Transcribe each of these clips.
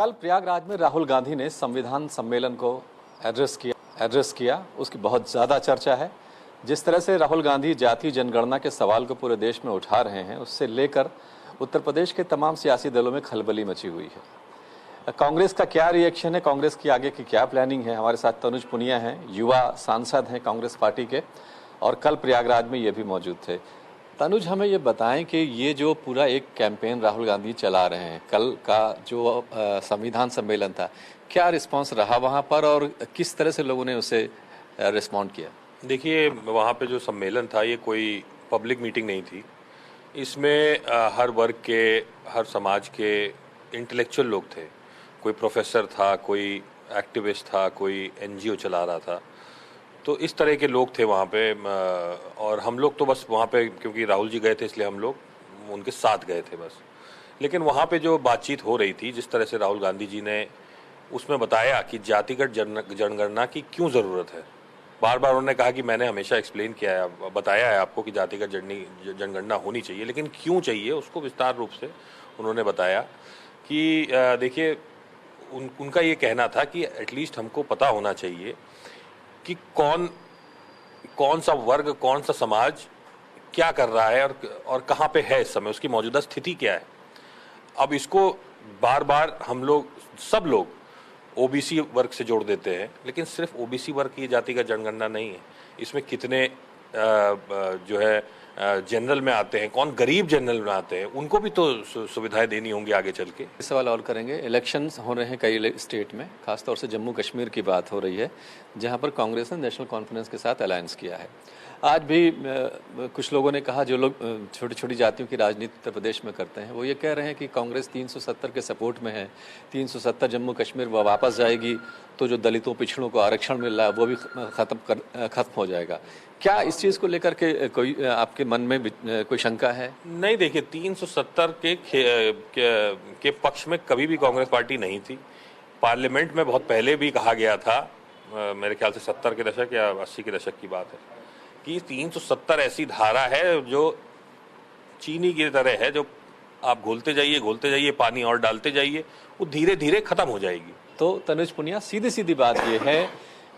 कल प्रयागराज में राहुल गांधी ने संविधान सम्मेलन को एड्रेस किया। उसकी बहुत ज़्यादा चर्चा है। जिस तरह से राहुल गांधी जातीय जनगणना के सवाल को पूरे देश में उठा रहे हैं, उससे लेकर उत्तर प्रदेश के तमाम सियासी दलों में खलबली मची हुई है। कांग्रेस का क्या रिएक्शन है, कांग्रेस की आगे की क्या प्लानिंग है? हमारे साथ तनुज पुनिया हैं, युवा सांसद हैं कांग्रेस पार्टी के, और कल प्रयागराज में ये भी मौजूद थे। तनुज, हमें ये बताएं कि ये जो पूरा एक कैंपेन राहुल गांधी चला रहे हैं, कल का जो संविधान सम्मेलन था, क्या रिस्पांस रहा वहाँ पर और किस तरह से लोगों ने उसे रिस्पॉन्ड किया? देखिए, वहाँ पे जो सम्मेलन था ये कोई पब्लिक मीटिंग नहीं थी। इसमें हर वर्ग के, हर समाज के इंटेलेक्चुअल लोग थे। कोई प्रोफेसर था, कोई एक्टिविस्ट था, कोई एनजीओ चला रहा था। तो इस तरह के लोग थे वहाँ पे। और हम लोग तो बस वहाँ पे, क्योंकि राहुल जी गए थे इसलिए हम लोग उनके साथ गए थे बस। लेकिन वहाँ पे जो बातचीत हो रही थी, जिस तरह से राहुल गांधी जी ने उसमें बताया कि जातिगत जनगणना की क्यों ज़रूरत है। बार बार उन्होंने कहा कि मैंने हमेशा एक्सप्लेन किया है, बताया है आपको कि जातिगत जनगणना होनी चाहिए, लेकिन क्यों चाहिए उसको विस्तार रूप से उन्होंने बताया कि देखिए, उनका ये कहना था कि एटलीस्ट हमको पता होना चाहिए कि कौन सा वर्ग, कौन सा समाज क्या कर रहा है और कहाँ पे है इस समय, उसकी मौजूदा स्थिति क्या है। अब इसको बार बार हम लोग, सब लोग ओबीसी वर्ग से जोड़ देते हैं, लेकिन सिर्फ ओबीसी वर्ग की जातिगत जनगणना नहीं है। इसमें कितने जो है जनरल में आते हैं, कौन गरीब जनरल में आते हैं, उनको भी तो सुविधाएं देनी होंगी आगे चल के। इस सवाल और करेंगे। इलेक्शंस हो रहे हैं कई स्टेट में, खासतौर से जम्मू कश्मीर की बात हो रही है, जहां पर कांग्रेस ने नेशनल कॉन्फ्रेंस के साथ अलायंस किया है। आज भी कुछ लोगों ने कहा, जो लोग छोटी छोटी जातियों की राजनीति उत्तर प्रदेश में करते हैं, वो ये कह रहे हैं कि कांग्रेस 370 के सपोर्ट में है। 370 जम्मू कश्मीर वो वापस जाएगी तो जो दलितों, पिछड़ों को आरक्षण मिल रहा है वो भी खत्म हो जाएगा। क्या इस चीज़ को लेकर के कोई आपके मन में कोई शंका है? नहीं, देखिए, 370 के पक्ष में कभी भी कांग्रेस पार्टी नहीं थी। पार्लियामेंट में बहुत पहले भी कहा गया था, मेरे ख्याल से 70 के दशक या 80 के दशक की बात है, कि 370 ऐसी धारा है जो चीनी की तरह है, जो आप घोलते जाइए, पानी और डालते जाइए, वो धीरे धीरे खत्म हो जाएगी। तो तनुज पुनिया, सीधी सीधी बात ये है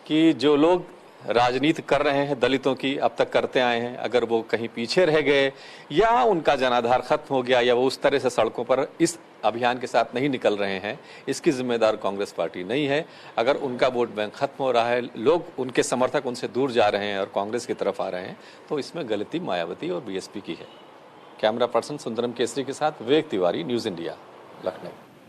कि जो लोग राजनीति कर रहे हैं दलितों की, अब तक करते आए हैं, अगर वो कहीं पीछे रह गए या उनका जनाधार खत्म हो गया या वो उस तरह से सड़कों पर इस अभियान के साथ नहीं निकल रहे हैं, इसकी जिम्मेदार कांग्रेस पार्टी नहीं है। अगर उनका वोट बैंक खत्म हो रहा है, लोग, उनके समर्थक उनसे दूर जा रहे हैं और कांग्रेस की तरफ आ रहे हैं, तो इसमें गलती मायावती और बीएसपी की है। कैमरा पर्सन सुंदरम केसरी के साथ विवेक तिवारी, न्यूज़ इंडिया, लखनऊ।